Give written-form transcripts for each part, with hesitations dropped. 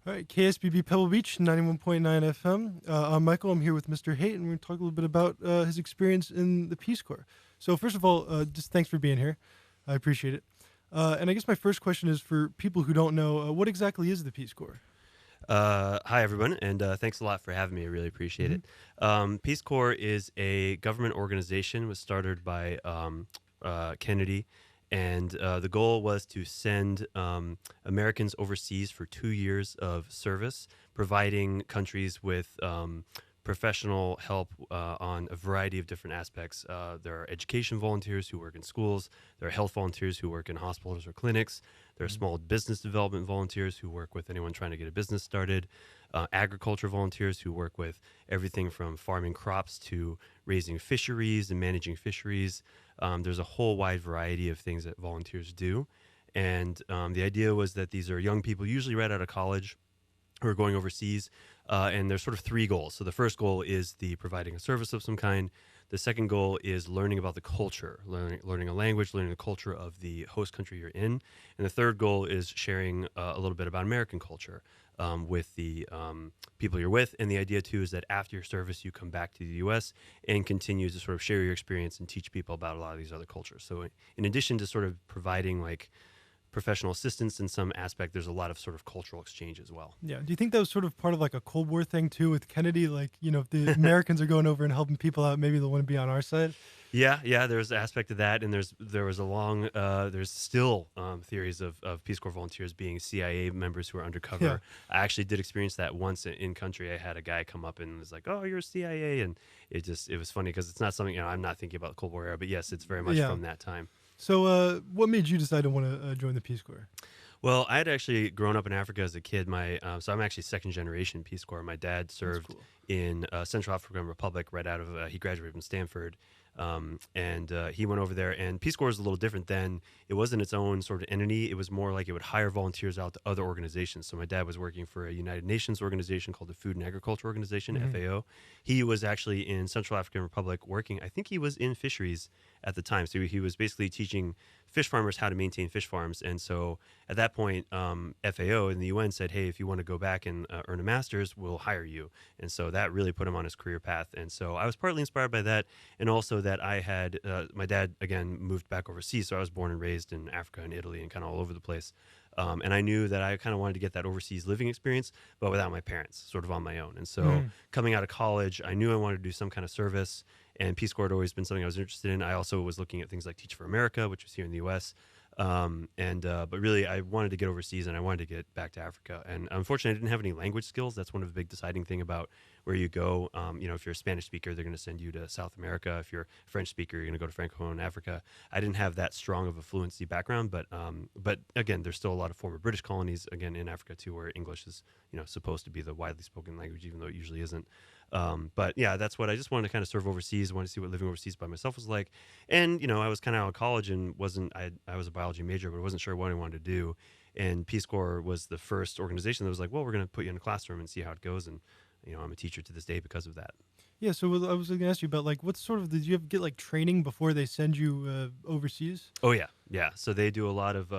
All right, KSBB Pebble Beach, 91.9 FM. I'm Michael. I'm here with Mr. Haight, and we're going to talk a little bit about his experience in the Peace Corps. So, first of all, just thanks for being here. I appreciate it. And I guess my first question is for people who don't know, what exactly is the Peace Corps? Hi, everyone, and thanks a lot for having me. I really appreciate Hmm. it. Peace Corps is a government organization. Was started by Kennedy, and the goal was to send Americans overseas for 2 years of service, providing countries with professional help on a variety of different aspects. There are education volunteers who work in schools. There are health volunteers who work in hospitals or clinics. There are small business development volunteers who work with anyone trying to get a business started. Agriculture volunteers who work with everything from farming crops to raising fisheries and managing fisheries. There's a whole wide variety of things that volunteers do. And the idea was that these are young people, usually right out of college, who are going overseas. And there's sort of three goals. So the first goal is the providing a service of some kind. The second goal is learning about the culture, learning a language, learning the culture of the host country you're in. And the third goal is sharing a little bit about American culture with the people you're with. And the idea, too, is that after your service, you come back to the U.S. and continue to sort of share your experience and teach people about a lot of these other cultures. So in addition to sort of providing like professional assistance in some aspect, there's a lot of sort of cultural exchange as well. Yeah. Do you think that was sort of part of like a Cold War thing too with Kennedy? Like, if the Americans are going over and helping people out, maybe they'll want to be on our side. Yeah, there's an aspect of that, and there was a long, there's still theories of Peace Corps volunteers being CIA members who are Yeah. undercover. I actually did experience that once in country. I had a guy come up and was like, "Oh, you're CIA," and it was funny because it's not something I'm not thinking about the Cold War era, but yes, it's very much Yeah. from that time. So, what made you decide to want to join the Peace Corps? Well, I had actually grown up in Africa as a kid. So I'm actually second generation Peace Corps. My dad That's served cool. in Central African Republic right out of he graduated from Stanford, and he went over there. And Peace Corps is a little different then. It wasn't its own sort of entity. It was more like it would hire volunteers out to other organizations. So my dad was working for a United Nations organization called the Food and Agriculture Organization Hmm. (FAO). He was actually in Central African Republic working. I think he was in fisheries at the time. So he was basically teaching fish farmers how to maintain fish farms. And so at that point, FAO and the UN said, "Hey, if you want to go back and earn a master's, we'll hire you." And so that really put him on his career path. And so I was partly inspired by that, and also that I had my dad again moved back overseas, so I was born and raised in Africa and Italy and kind of all over the place. And I knew that I kind of wanted to get that overseas living experience, but without my parents, sort of on my own. And so Hmm. coming out of college, I knew I wanted to do some kind of service, and Peace Corps had always been something I was interested in. I also was looking at things like Teach for America, which was here in the U.S. But really, I wanted to get overseas and I wanted to get back to Africa. And unfortunately, I didn't have any language skills. That's one of the big deciding thing about where you go. If you're a Spanish speaker, they're going to send you to South America. If you're a French speaker, you're going to go to Francophone Africa. I didn't have that strong of a fluency background, but again, there's still a lot of former British colonies again in Africa too, where English is supposed to be the widely spoken language, even though it usually isn't. But yeah, that's what I just wanted to kind of serve overseas. Wanted to see what living overseas by myself was like. And I was kind of out of college and wasn't. I was a biology major, but I wasn't sure what I wanted to do. And Peace Corps was the first organization that was like, well, we're going to put you in a classroom and see how it goes. And I'm a teacher to this day because of that. Yeah. So I was going to ask you about like what sort of did you have get like training before they send you overseas? Oh yeah. So they do a lot of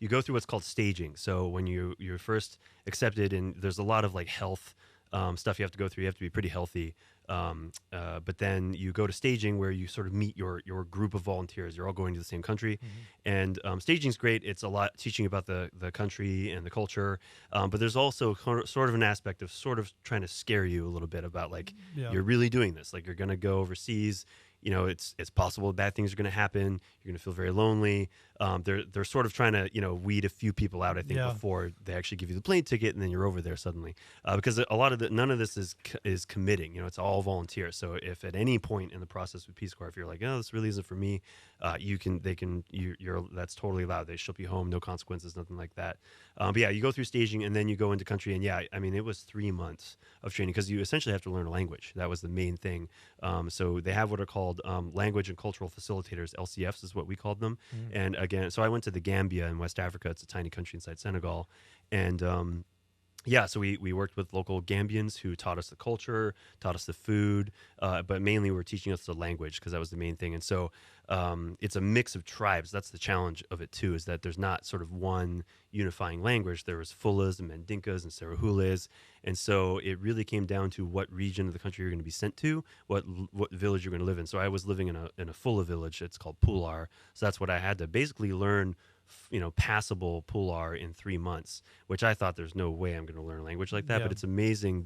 you go through what's called staging. So when you're first accepted, and there's a lot of like health stuff you have to go through. You have to be pretty healthy. But then you go to staging where you sort of meet your group of volunteers. You're all going to the same country, Hmm. and staging's great. It's a lot teaching about the country and the culture. But there's also sort of an aspect of sort of trying to scare you a little bit about like Yeah. you're really doing this. Like you're going to go overseas. It's possible bad things are going to happen. You're going to feel very lonely. They're sort of trying to weed a few people out, I think, Yeah. before they actually give you the plane ticket, and then you're over there suddenly. Because a lot of none of this is committing. It's all volunteer. So if at any point in the process with Peace Corps, if you're like, oh, this really isn't for me, you're that's totally allowed. They ship you home, no consequences, nothing like that. But yeah, you go through staging and then you go into country, and yeah, I mean, it was 3 months of training because you essentially have to learn a language. That was the main thing. So they have what are called language and cultural facilitators, LCFs is what we called them. Mhm. And again, so I went to the Gambia in West Africa. It's a tiny country inside Senegal, and Yeah, so we worked with local Gambians who taught us the culture, taught us the food, but mainly were teaching us the language because that was the main thing. And so it's a mix of tribes. That's the challenge of it too, is that there's not sort of one unifying language. There was Fulas and Mandinkas and Sarahules, and so it really came down to what region of the country you're going to be sent to, what village you're going to live in. So I was living in a Fula village. It's called Pular. So that's what I had to basically learn. Passable Pular in 3 months, which I thought there's no way I'm going to learn a language like that. Yeah. But it's amazing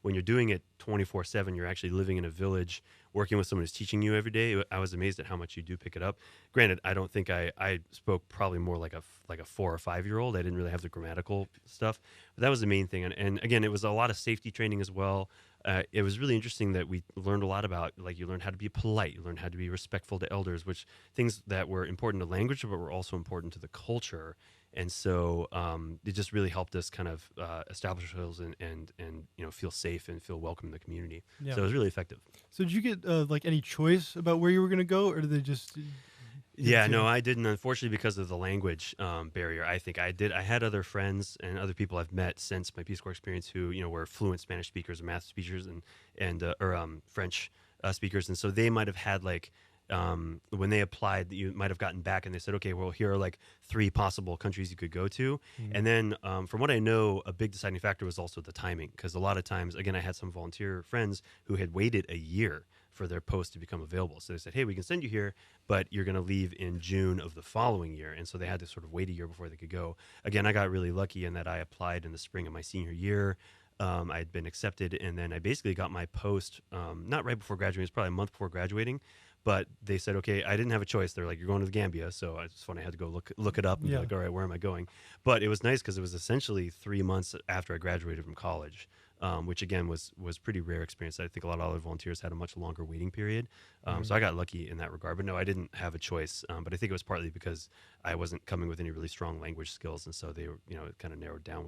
when you're doing it 24/7, you're actually living in a village, working with someone who's teaching you every day. I was amazed at how much you do pick it up. Granted, I don't think I spoke probably more like a 4 or 5 year old. I didn't really have the grammatical stuff, but that was the main thing. And again, it was a lot of safety training as well. It was really interesting that we learned a lot about, like, you learned how to be polite, you learned how to be respectful to elders, which things that were important to language, but were also important to the culture. And so it just really helped us kind of establish ourselves and feel safe and feel welcome in the community. Yeah. So it was really effective. So did you get like any choice about where you were going to go, or did they just? Yeah, no, I didn't. Unfortunately, because of the language barrier, I think I did. I had other friends and other people I've met since my Peace Corps experience who, were fluent Spanish speakers and math speakers and French speakers, and so they might have had like when they applied, you might have gotten back and they said, okay, well, here are like 3 possible countries you could go to, and then from what I know, a big deciding factor was also the timing, because a lot of times, again, I had some volunteer friends who had waited a year for their post to become available. So they said, hey, we can send you here, but you're going to leave in June of the following year. And so they had to sort of wait a year before they could go. Again, I got really lucky in that I applied in the spring of my senior year. I had been accepted, and then I basically got my post, not right before graduating, it was probably a month before graduating, but they said, okay, I didn't have a choice. They're like, you're going to the Gambia. So it's funny, I had to go look it up and be like, all right, where am I going? But it was nice because it was essentially 3 months after I graduated from college. Which again was pretty rare experience. I think a lot of other volunteers had a much longer waiting period, so I got lucky in that regard. But no, I didn't have a choice. But I think it was partly because I wasn't coming with any really strong language skills, and so they were, it kind of narrowed down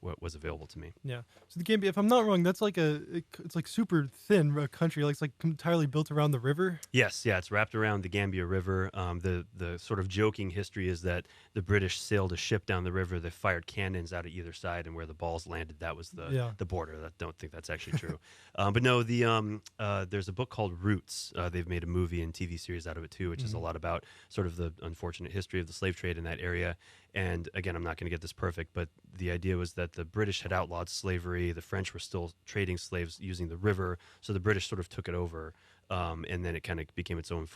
what was available to me. Yeah. So the Gambia, if I'm not wrong, that's like it's like super thin country. Like it's like entirely built around the river. Yes, yeah, it's wrapped around the Gambia River. The sort of joking history is that the British sailed a ship down the river. They fired cannons out of either side, and where the balls landed, that was the border. I don't think that's actually true. But no, there's a book called Roots. They've made a movie and TV series out of it too, which is a lot about sort of the unfortunate history of the slave trade in that area. And again, I'm not going to get this perfect, but the idea was that the British had outlawed slavery. The French were still trading slaves using the river, so the British sort of took it over, and then it kind of became its own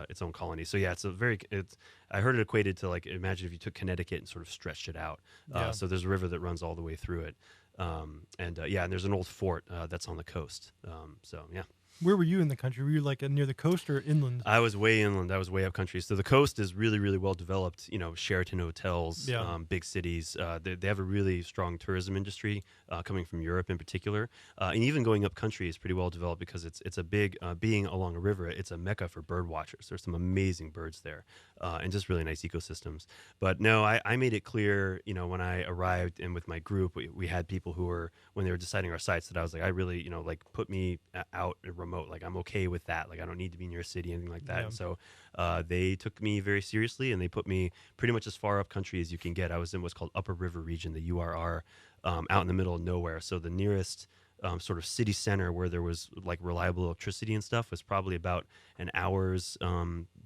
its own colony. So yeah, I heard it equated to, like, imagine if you took Connecticut and sort of stretched it out. So there's a river that runs all the way through it, and there's an old fort that's on the coast. So yeah. Where were you in the country? Were you like near the coast or inland? I was way inland. I was way up country. So the coast is really, really well developed. Sheraton hotels, big cities. They have a really strong tourism industry coming from Europe in particular, and even going up country is pretty well developed because it's a big being along a river. It's a mecca for bird watchers. There's some amazing birds there, and just really nice ecosystems. But no, I made it clear, when I arrived and with my group, we had people who were, when they were deciding our sites, that I was like, I really, like, put me out remote. Like, I'm okay with that. Like, I don't need to be near a city, anything like that. Yeah. And so they took me very seriously, and they put me pretty much as far up country as you can get. I was in what's called Upper River Region, the URR, out in the middle of nowhere. So the nearest sort of city center where there was like reliable electricity and stuff was probably about an hour's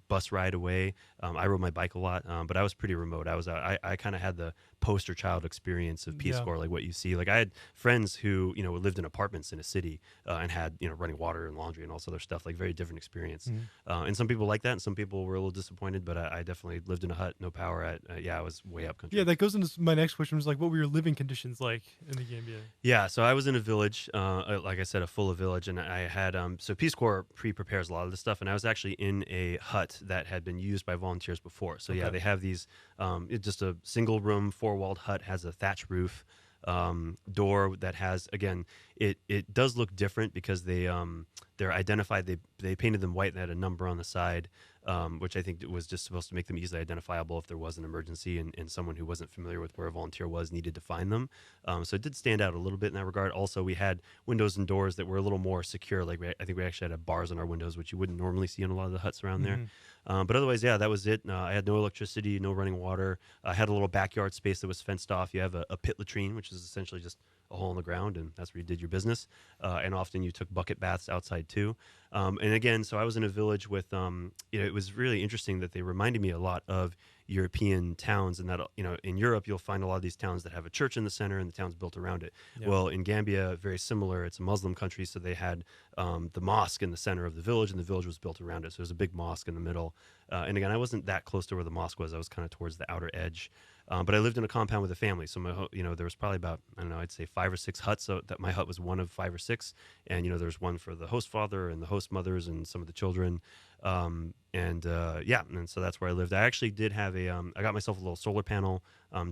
bus ride away. I rode my bike a lot, but I was pretty remote. I kind of had the poster child experience of Peace Corps, like what you see. Like, I had friends who lived in apartments in a city and had running water and laundry and all this other stuff. Like, very different experience. And some people like that, and some people were a little disappointed. But I definitely lived in a hut, no power. I was way up country. Yeah, that goes into my next question. Was like, what were your living conditions like in the Gambia? Yeah, so I was in a village, like I said, a full village, and I had so Peace Corps pre-prepares a lot of this stuff, and I was actually in a hut that had been used by volunteers before. So yeah, they have these just a single room, 4-walled hut, has a thatch roof, door that has, again, it does look different because they're identified. They painted them white and they had a number on the side. which I think was just supposed to make them easily identifiable if there was an emergency and someone who wasn't familiar with where a volunteer was needed to find them. So it did stand out a little bit in that regard. Also, we had windows and doors that were a little more secure. Like I think we actually had bars on our windows, which you wouldn't normally see in a lot of the huts around there. Hmm. But otherwise, yeah, that was it. I had no electricity, no running water. I had a little backyard space that was fenced off. You have a pit latrine, which is essentially just a hole in the ground, and that's where you did your business. And often you took bucket baths outside too. And again, so I was in a village with, it was really interesting that they reminded me a lot of European towns, and that in Europe you'll find a lot of these towns that have a church in the center and the town's built around it. Yeah. Well, in Gambia, very similar. It's a Muslim country, so they had the mosque in the center of the village, and the village was built around it. So there's a big mosque in the middle. And again, I wasn't that close to where the mosque was. I was kind of towards the outer edge. But I lived in a compound with a family, so there was probably about, I don't know, I'd say 5 or 6 huts. So that my hut was one of 5 or 6, and there's one for the host father and the host mothers and some of the children. And so that's where I lived. I actually did have I got myself a little solar panel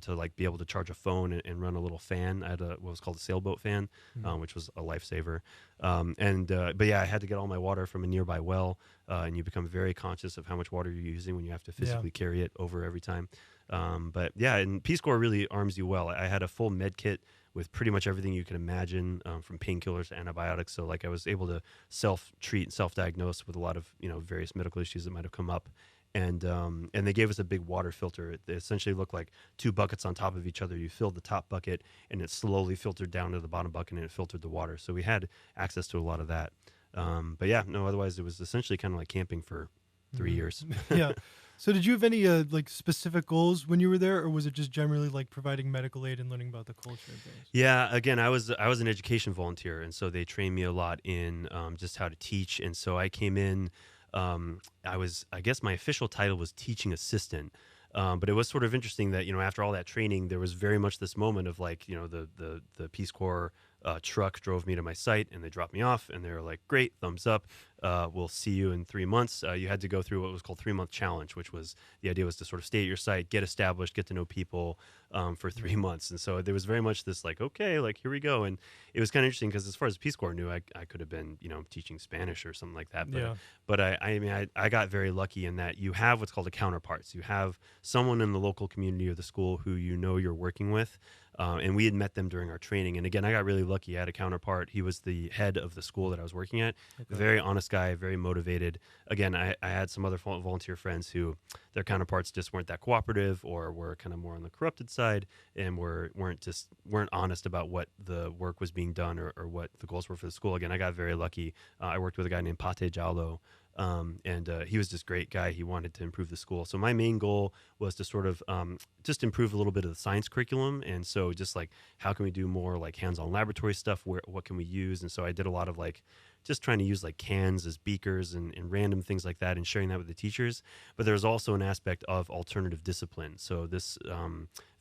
to like be able to charge a phone and run a little fan. I had what was called a sailboat fan, which was a lifesaver. But yeah, I had to get all my water from a nearby well, and you become very conscious of how much water you're using when you have to physically carry it over every time. But yeah, and Peace Corps really arms you well. I had a full med kit with pretty much everything you can imagine, from painkillers to antibiotics. So like I was able to self-treat, self-diagnose with a lot of various medical issues that might have come up. And they gave us a big water filter. It essentially looked like 2 buckets on top of each other. You filled the top bucket, and it slowly filtered down to the bottom bucket, and it filtered the water. So we had access to a lot of that. But yeah, no, otherwise it was essentially kind of like camping for 3 years. Yeah. So did you have any like specific goals when you were there, or was it just generally like providing medical aid and learning about the culture and things? Yeah, again, I was an education volunteer, and so they trained me a lot in just how to teach. And so I came in. I guess my official title was teaching assistant. But it was sort of interesting that after all that training, there was very much this moment of like the Peace Corps truck drove me to my site, and they dropped me off, and they were like, "Great, thumbs up. We'll see you in 3 months." You had to go through what was called 3-month challenge, which was the idea was to sort of stay at your site, get established, get to know people for 3 months. And so there was very much this like, okay, like here we go. And it was kind of interesting because as far as Peace Corps knew, I could have been teaching Spanish or something like that. But Yeah. but I got very lucky in that you have what's called a counterpart. So you have someone in the local community or the school who you're working with. And we had met them during our training. And again, I got really lucky. I had a counterpart. He was the head of the school that I was working at. Okay. Very honest guy, very motivated. Again, I had some other volunteer friends who their counterparts just weren't that cooperative, or were kind of more on the corrupted side, and weren't honest about what the work was being done, or what the goals were for the school. Again, I got very lucky. I worked with a guy named Pate Jallo. And he was just a great guy. He wanted to improve the school. So my main goal was to sort of just improve a little bit of the science curriculum. And so just like, how can we do more like hands-on laboratory stuff? What can we use? And so I did a lot of like just trying to use like cans as beakers and random things like that, and sharing that with the teachers. But there's also an aspect of alternative discipline. So this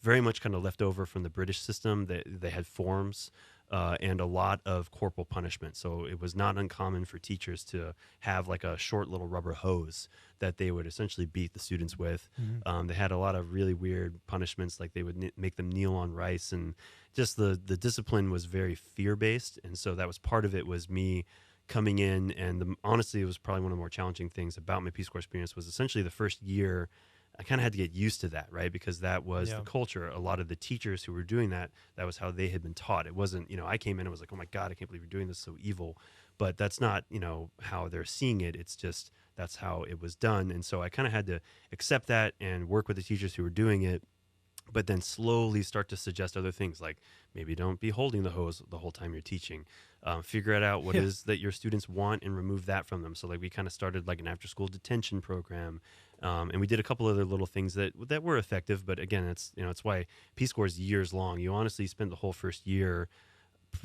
very much kind of left over from the British system. They had forms. And a lot of corporal punishment. So it was not uncommon for teachers to have like a short little rubber hose that they would essentially beat the students with. Mm-hmm. They had a lot of really weird punishments, like they would make them kneel on rice, and just the discipline was very fear-based. And so that was part of it, was me coming in. And honestly, it was probably one of the more challenging things about my Peace Corps experience, was essentially the first year I kind of had to get used to that, right? Because that was the culture. A lot of the teachers who were doing that was how they had been taught. It wasn't, I came in and was like, oh my God, I can't believe you're doing this, so evil. But that's not, how they're seeing it. It's just, that's how it was done. And so I kind of had to accept that and work with the teachers who were doing it, but then slowly start to suggest other things, like maybe don't be holding the hose the whole time you're teaching. Figure it out what it is that your students want and remove that from them. So like we kind of started like an after-school detention program, and we did a couple other little things that were effective. But again, it's why Peace Corps is years long. You honestly spend the whole first year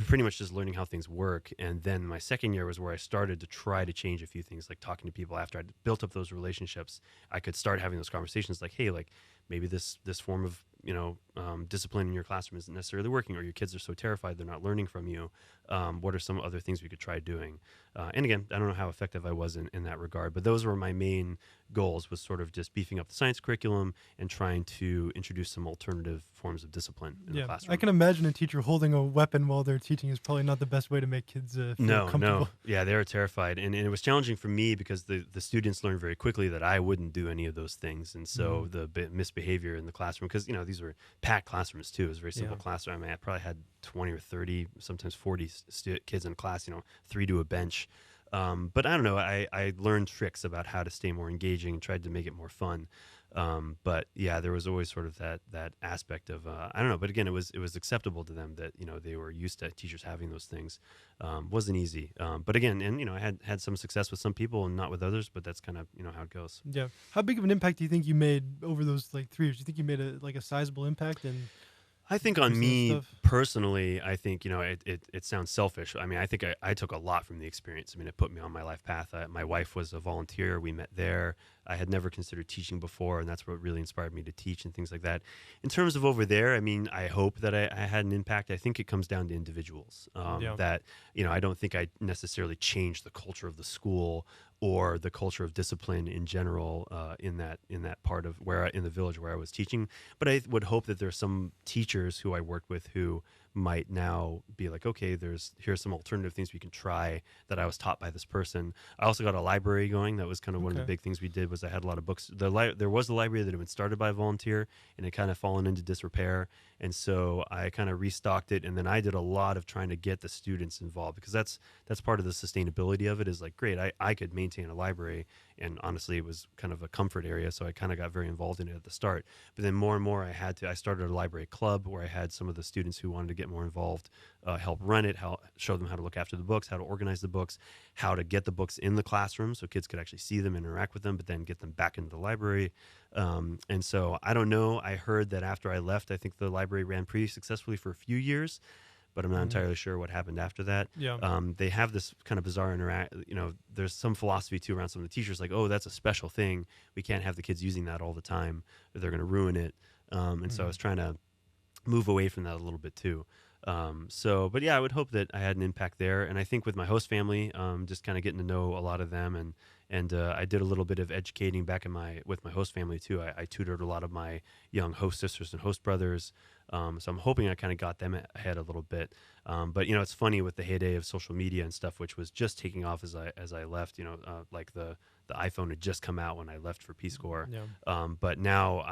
pretty much just learning how things work. And then my second year was where I started to try to change a few things, like talking to people. After I'd built up those relationships, I could start having those conversations like, hey, like maybe this form of discipline in your classroom isn't necessarily working, or your kids are so terrified they're not learning from you. What are some other things we could try doing? And again, I don't know how effective I was in that regard, but those were my main goals was sort of just beefing up the science curriculum and trying to introduce some alternative forms of discipline in the classroom. I can imagine a teacher holding a weapon while they're teaching is probably not the best way to make kids feel comfortable. No. Yeah, they were terrified. And it was challenging for me because the students learned very quickly that I wouldn't do any of those things. And so the misbehavior in the classroom, because, these were packed classrooms too. It was a very simple classroom. I mean, I probably had 20 or 30, sometimes 40 kids in class, 3 to a bench. But I don't know. I learned tricks about how to stay more engaging and tried to make it more fun. But yeah, there was always sort of that aspect of I don't know. But again, it was acceptable to them that they were used to teachers having those things. Wasn't easy. But again, and I had some success with some people and not with others. But that's kind of how it goes. Yeah. How big of an impact do you think you made over those 3 years? Do you think you made a sizable impact? And I think on me personally, I think, it sounds selfish. I mean, I think I took a lot from the experience. I mean, it put me on my life path. My wife was a volunteer. We met there. I had never considered teaching before, and that's what really inspired me to teach and things like that. In terms of over there, I mean, I hope that I had an impact. I think it comes down to individuals. That, I don't think I necessarily changed the culture of the school or the culture of discipline in general in that part of in the village where I was teaching. But I would hope that there's some teachers who I worked with who might now be like, okay, here's some alternative things we can try that I was taught by this person. I also got a library going. That was kind of one of the big things we did was I had a lot of books. There was a library that had been started by a volunteer and it kind of fallen into disrepair. And so I kind of restocked it. And then I did a lot of trying to get the students involved because that's part of the sustainability of it is like, great, I could maintain a library. And honestly, it was kind of a comfort area. So I kind of got very involved in it at the start. But then more and more I started a library club where I had some of the students who wanted to get more involved, help run it, show them how to look after the books, how to organize the books, how to get the books in the classroom so kids could actually see them, interact with them, but then get them back into the library. And so I don't know. I heard that after I left, I think the library ran pretty successfully for a few years, but I'm not entirely sure what happened after that. Yeah. They have this kind of bizarre there's some philosophy too around some of the teachers like, oh, that's a special thing. We can't have the kids using that all the time or they're going to ruin it. And so I was trying to move away from that a little bit too. But yeah, I would hope that I had an impact there. And I think with my host family, just kind of getting to know a lot of them and I did a little bit of educating back with my host family too. I tutored a lot of my young host sisters and host brothers. So I'm hoping I kind of got them ahead a little bit. But it's funny with the heyday of social media and stuff, which was just taking off as I left, like the iPhone had just come out when I left for Peace Corps. Yeah. But now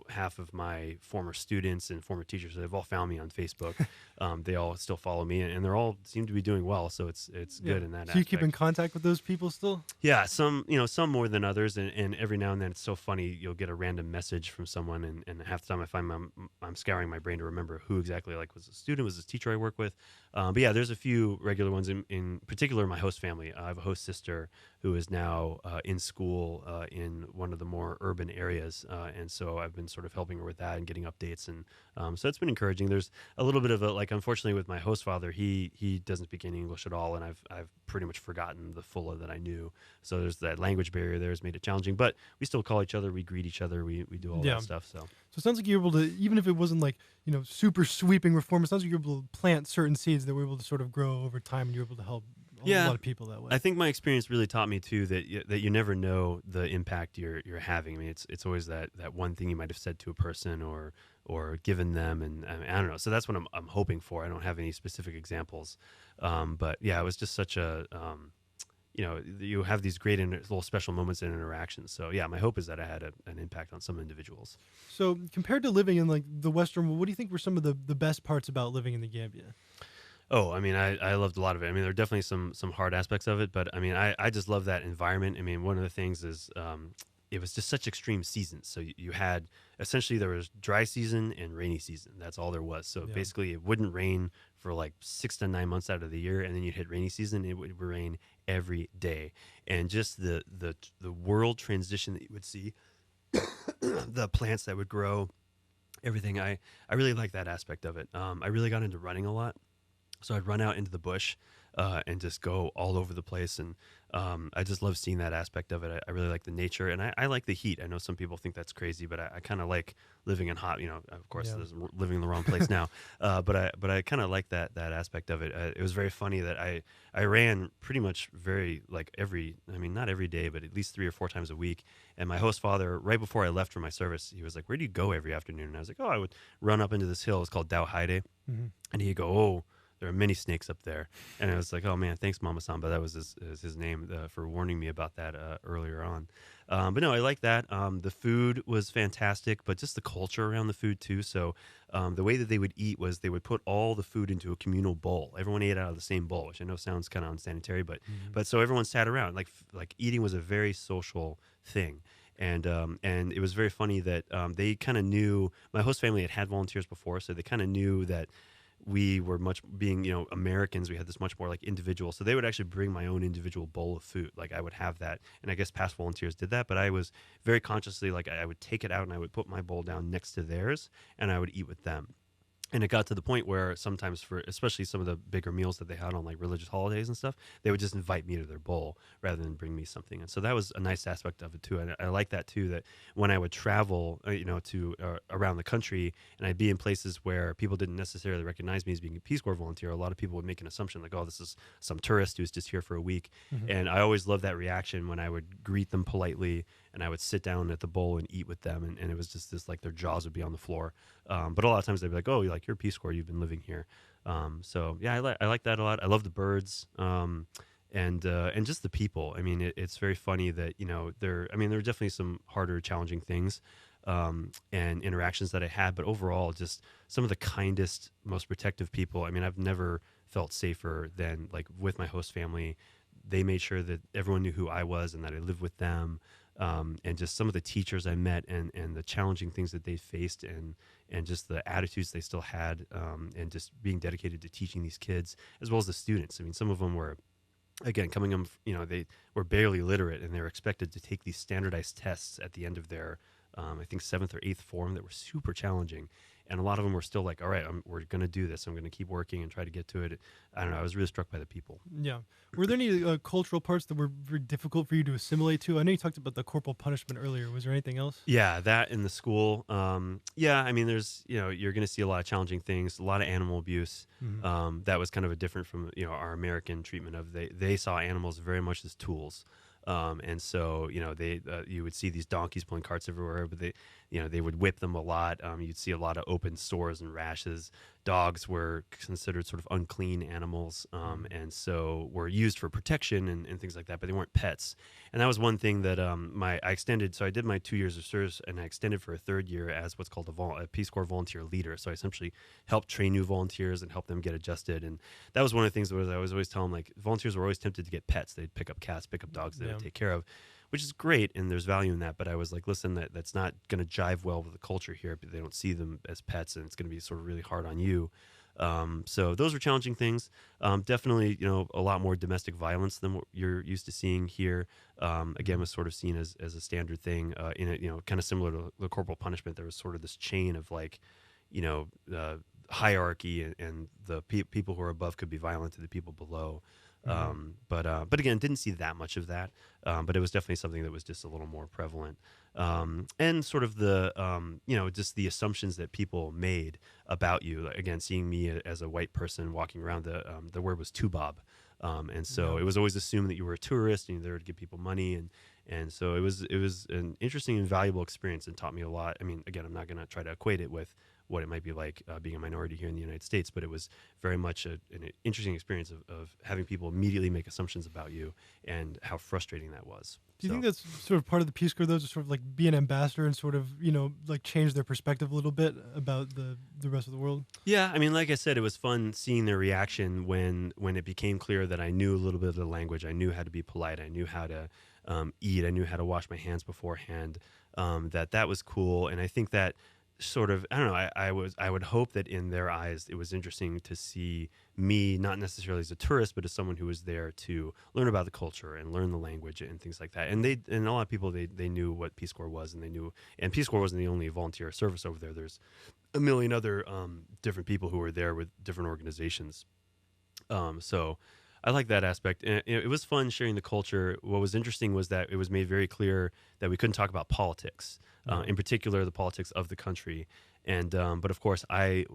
half of my former students and former teachers, they've all found me on Facebook. They all still follow me and they're all seem to be doing well. So it's good in that aspect. So you keep in contact with those people still? Yeah. Some more than others. And every now and then it's so funny. You'll get a random message from someone and half the time I find I'm scouring my brain to remember who exactly was a student, was a teacher I work with. But yeah, there's a few regular ones in particular my host family. I have a host sister who is now in school in one of the more urban areas. And so I've been sort of helping her with that and getting updates. And so it's been encouraging. There's a little bit of unfortunately with my host father, he doesn't speak any English at all. And I've pretty much forgotten the Fulla that I knew. So there's that language barrier there has made it challenging, but we still call each other. We greet each other. We do all that stuff. So it sounds like you're able to, even if it wasn't super sweeping reform, it sounds like you're able to plant certain seeds that were able to sort of grow over time and you're able to help a lot of people that way. I think my experience really taught me too that you never know the impact you're having. I mean, it's always that one thing you might have said to a person or given them, and I don't know. So that's what I'm hoping for. I don't have any specific examples, but yeah, it was just such a you have these great little special moments and interactions. So yeah, my hope is that I had an impact on some individuals. So compared to living in the Western world, what do you think were some of the best parts about living in the Gambia? Oh, I mean, I loved a lot of it. I mean, there are definitely some hard aspects of it, but I mean, I just love that environment. I mean, one of the things is it was just such extreme seasons. So you had essentially there was dry season and rainy season. That's all there was. So basically, it wouldn't rain for like 6 to 9 months out of the year, and then you'd hit rainy season. It would rain every day, and just the world transition that you would see, the plants that would grow, everything. I really like that aspect of it. I really got into running a lot. So I'd run out into the bush and just go all over the place. And I just love seeing that aspect of it. I really like the nature, and I like the heat. I know some people think that's crazy, but I kind of like living in hot. You know, of course, Yeah. living in the wrong place now. But I kind of like that aspect of it. It was very funny that I ran pretty much very like I mean, not every day, but at least 3 or 4 times a week. And my host father, right before I left for my service, he was like, "Where do you go every afternoon?" And I was like, "Oh, I would run up into this hill. It's called Haight." Hmm. And he'd go, "Oh, there are many snakes up there." And I was like, "Oh man, thanks, Mama Samba." That was his name for warning me about that earlier on. But no, I like that. The food was fantastic, but just the culture around the food too. So the way that they would eat was they would put all the food into a communal bowl. Everyone ate out of the same bowl, which I know sounds kind of unsanitary, Hmm. but so everyone sat around. Like eating was a very social thing. And it was very funny that they kind of knew my host family had volunteers before, so they kind of knew that we were much being Americans, we had this much more like individual, so they would actually bring my own individual bowl of food. Like I would have that, and I guess past volunteers did that, but I was very consciously like I would take it out and I would put my bowl down next to theirs and I would eat with them. And it got to the point where sometimes, for especially some of the bigger meals that they had on like religious holidays and stuff, they would just invite me to their bowl rather than bring me something. And so that was a nice aspect of it too. And I like that too, that when I would travel to around the country, and I'd be in places where people didn't necessarily recognize me as being a Peace Corps volunteer, a lot of people would make an assumption like, "Oh, this is some tourist who's just here for a week." Hmm. And I always loved that reaction when I would greet them politely and I would sit down at the bowl and eat with them, and it was just this like their jaws would be on the floor. But a lot of times they'd be like, "Oh, you're Peace Corps, you've been living here." So yeah, I like that a lot. I love the birds, and just the people. I mean, it's very funny that there are definitely some harder, challenging things and interactions that I had, but overall, just some of the kindest, most protective people. I mean, I've never felt safer than like with my host family. They made sure that everyone knew who I was and that I lived with them. And just some of the teachers I met and the challenging things that they faced and just the attitudes they still had, and just being dedicated to teaching these kids as well as the students. I mean, some of them were, again, coming them, they were barely literate and they were expected to take these standardized tests at the end of their, I think, seventh or eighth form that were super challenging. And a lot of them were still like, "All right, we're going to do this. I'm going to keep working and try to get to it." I don't know. I was really struck by the people. Yeah. Were there any cultural parts that were very difficult for you to assimilate to? I know you talked about the corporal punishment earlier. Was there anything else? Yeah, that in the school. Yeah, I mean, there's, you're going to see a lot of challenging things, a lot of animal abuse. Hmm. That was kind of a different from, our American treatment of they saw animals very much as tools. And so, you would see these donkeys pulling carts everywhere, but they would whip them a lot. You'd see a lot of open sores and rashes. Dogs were considered sort of unclean animals, and so were used for protection and things like that, but they weren't pets. And that was one thing that I extended. So I did my 2 years of service, and I extended for a third year as what's called a Peace Corps volunteer leader. So I essentially helped train new volunteers and help them get adjusted. And that was one of the things that I was always telling, like, volunteers were always tempted to get pets. They'd pick up cats, pick up dogs they Yeah. would take care of, which is great, and there's value in that. But I was like, listen, that's not going to jive well with the culture here. But they don't see them as pets, and it's going to be sort of really hard on you. So those were challenging things. Definitely, a lot more domestic violence than what you're used to seeing here. Again, was sort of seen as a standard thing in it. Kind of similar to the corporal punishment. There was sort of this chain of like, hierarchy, and the people who are above could be violent to the people below. But again, didn't see that much of that. But it was definitely something that was just a little more prevalent. And sort of the, just the assumptions that people made about you. Like, again, seeing me as a white person walking around, the word was tubob. And so Yeah. it was always assumed that you were a tourist and you're there to give people money. And so it was an interesting and valuable experience and taught me a lot. I mean, again, I'm not going to try to equate it with what it might be like being a minority here in the United States, but it was very much an interesting experience of having people immediately make assumptions about you and how frustrating that was. Do you So, think that's sort of part of the Peace Corps, though, to sort of like be an ambassador and sort of, like change their perspective a little bit about the rest of the world? yeah, I mean, like I said, it was fun seeing their reaction when it became clear that I knew a little bit of the language. I knew how to be polite. I knew how to eat. I knew how to wash my hands beforehand. That was cool, and I think that sort of, I don't know, I would hope that in their eyes it was interesting to see me not necessarily as a tourist, but as someone who was there to learn about the culture and learn the language and things like that. And a lot of people, they knew what Peace Corps was, and they knew, and Peace Corps wasn't the only volunteer service over there. There's a million other different people who were there with different organizations. So I like that aspect. And it was fun sharing the culture. What was interesting was that it was made very clear that we couldn't talk about politics, Yeah. in particular the politics of the country. And but of course, I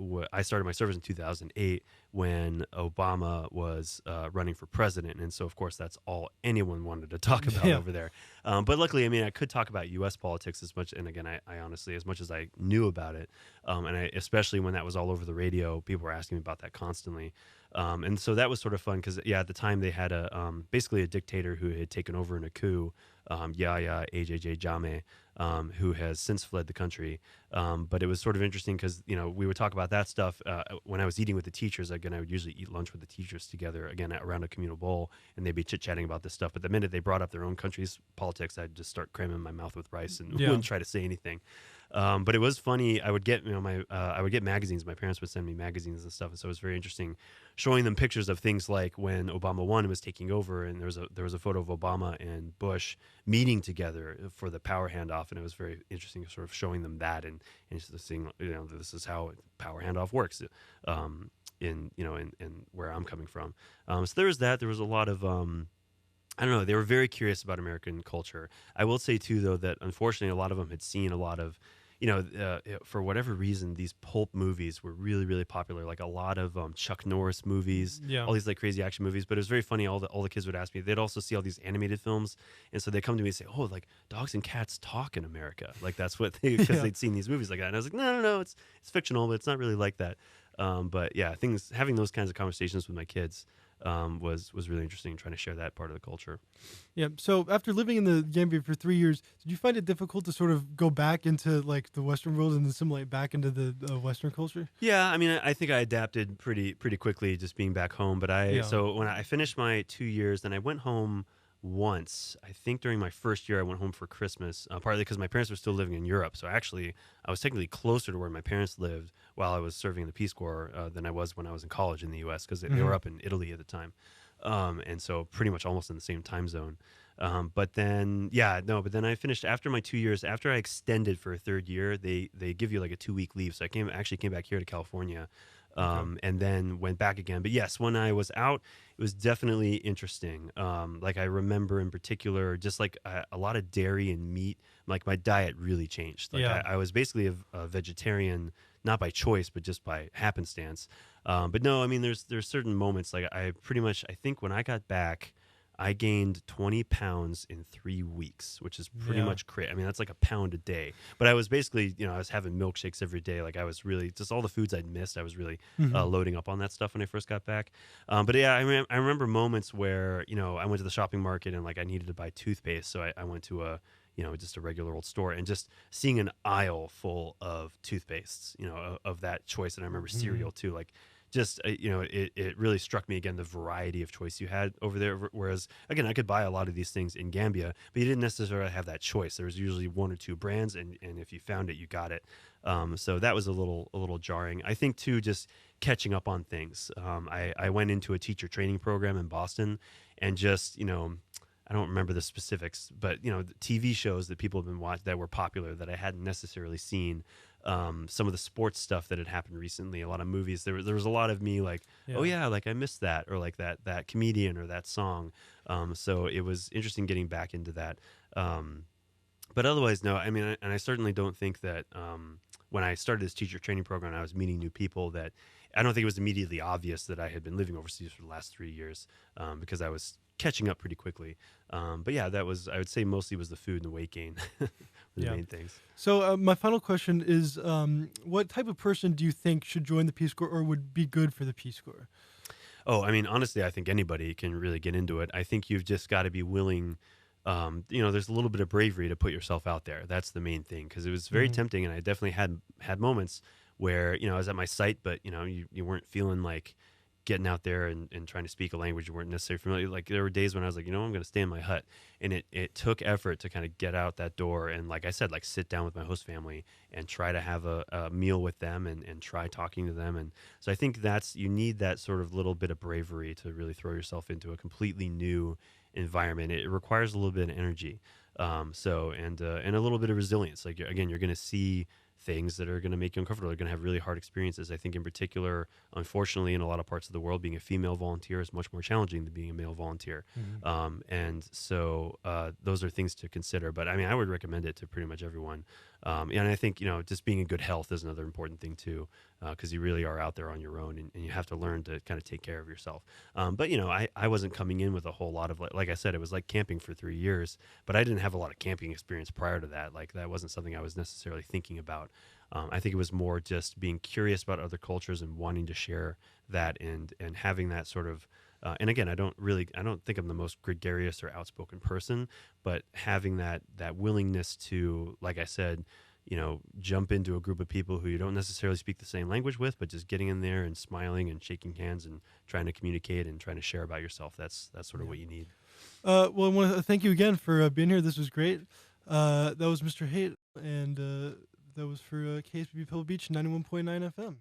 started my service in 2008 when Obama was running for president, and so of course that's all anyone wanted to talk about Yeah. over there. But luckily, I mean, I could talk about U.S. politics as much, and again, I honestly, as much as I knew about it, and especially when that was all over the radio, people were asking me about that constantly. And so that was sort of fun because, yeah, at the time they had basically a dictator who had taken over in a coup, Yahya AJJ Jammeh, who has since fled the country. But it was sort of interesting because, we would talk about that stuff when I was eating with the teachers. Again, I would usually eat lunch with the teachers together, again, around a communal bowl, and they'd be chit chatting about this stuff. But the minute they brought up their own country's politics, I'd just start cramming my mouth with rice and Yeah. wouldn't try to say anything. But it was funny. I would get, I would get magazines. My parents would send me magazines and stuff, and so it was very interesting showing them pictures of things like when Obama one was taking over, and there was a photo of Obama and Bush meeting together for the power handoff, and it was very interesting, sort of showing them that and just seeing, this is how power handoff works, in where I'm coming from. So there was that. There was a lot of I don't know. They were very curious about American culture. I will say too, though, that unfortunately a lot of them had seen a lot of, for whatever reason, these pulp movies were really, really popular. Like a lot of Chuck Norris movies, Yeah. all these like crazy action movies. But it was very funny. All the kids would ask me. They'd also see all these animated films, and so they come to me and say, "Oh, like dogs and cats talk in America." Like that's what because Yeah. they'd seen these movies like that. And I was like, no, no, no, it's fictional, but it's not really like that. But yeah, having those kinds of conversations with my kids was really interesting. Trying to share that part of the culture. Yeah. So after living in the Gambia for 3 years, did you find it difficult to sort of go back into like the Western world and assimilate back into the Western culture? Yeah, I mean, I think I adapted pretty quickly just being back home. But Yeah. so when I finished my 2 years, then I went home once. I think during my first year, I went home for Christmas, partly because my parents were still living in Europe. So actually, I was technically closer to where my parents lived while I was serving in the Peace Corps than I was when I was in college in the U.S. because they were Hmm. up in Italy at the time, and so pretty much almost in the same time zone. But then, yeah, no. But then I finished after my 2 years. After I extended for a third year, they give you like a 2 week leave. So I actually came back here to California, Okay. and then went back again. But yes, when I was out, it was definitely interesting. Like I remember in particular, just like a lot of dairy and meat. Like my diet really changed. Like Yeah. I was basically a vegetarian, not by choice, but just by happenstance. But no, I mean, there's certain moments. Like I pretty much, I think when I got back, I gained 20 pounds in 3 weeks, which is pretty Yeah. much crazy. I mean, that's like a pound a day. But I was basically, I was having milkshakes every day. Like I was really just all the foods I'd missed. I was really Hmm. loading up on that stuff when I first got back. But yeah, I remember moments where I went to the shopping market and like I needed to buy toothpaste, so I went to just a regular old store and just seeing an aisle full of toothpastes, of that choice. And I remember Hmm. cereal too, like just it really struck me again the variety of choice you had over there. Whereas again, I could buy a lot of these things in Gambia, but you didn't necessarily have that choice. There was usually one or two brands, and if you found it, you got it. So that was a little jarring. I think too, just catching up on things. I went into a teacher training program in Boston, and just I don't remember the specifics, but the TV shows that people have been watching that were popular that I hadn't necessarily seen. Some of the sports stuff that had happened recently, a lot of movies. There was a lot of me like, oh Yeah. yeah, like I missed that, or like that comedian or that song. So it was interesting getting back into that. But otherwise, no. I mean, and I certainly don't think that when I started this teacher training program, I was meeting new people. That I don't think it was immediately obvious that I had been living overseas for the last 3 years, because I was catching up pretty quickly. But yeah, that was, I would say, mostly was the food and the weight gain were the Yeah. main things. So my final question is, what type of person do you think should join the Peace Corps or would be good for the Peace Corps? Oh, I mean, honestly, I think anybody can really get into it. I think you've just got to be willing. There's a little bit of bravery to put yourself out there. That's the main thing, because it was very Hmm. tempting, and I definitely had moments where I was at my site, but you weren't feeling like getting out there and trying to speak a language you weren't necessarily familiar. Like there were days when I was like, I'm going to stay in my hut, and it took effort to kind of get out that door and, like I said, like sit down with my host family and try to have a meal with them and try talking to them. And so I think you need that sort of little bit of bravery to really throw yourself into a completely new environment. It requires a little bit of energy, and a little bit of resilience. Like again, you're going to see things that are going to make you uncomfortable. They're going to have really hard experiences. I think, in particular, unfortunately, in a lot of parts of the world, being a female volunteer is much more challenging than being a male volunteer. Mhm. And so those are things to consider. But I mean, I would recommend it to pretty much everyone. And I think, just being in good health is another important thing too, because you really are out there on your own, and you have to learn to kind of take care of yourself. But I wasn't coming in with a whole lot of, like I said, it was like camping for 3 years, but I didn't have a lot of camping experience prior to that. Like, that wasn't something I was necessarily thinking about. I think it was more just being curious about other cultures and wanting to share that, and having that sort of. And again, I don't think I'm the most gregarious or outspoken person, but having that willingness to, like I said, jump into a group of people who you don't necessarily speak the same language with, but just getting in there and smiling and shaking hands and trying to communicate and trying to share about yourself. That's sort of Yeah. what you need. Well, I want to thank you again for being here. This was great. That was Mr. Haight, and that was for KSBB Pebble Beach 91.9 FM.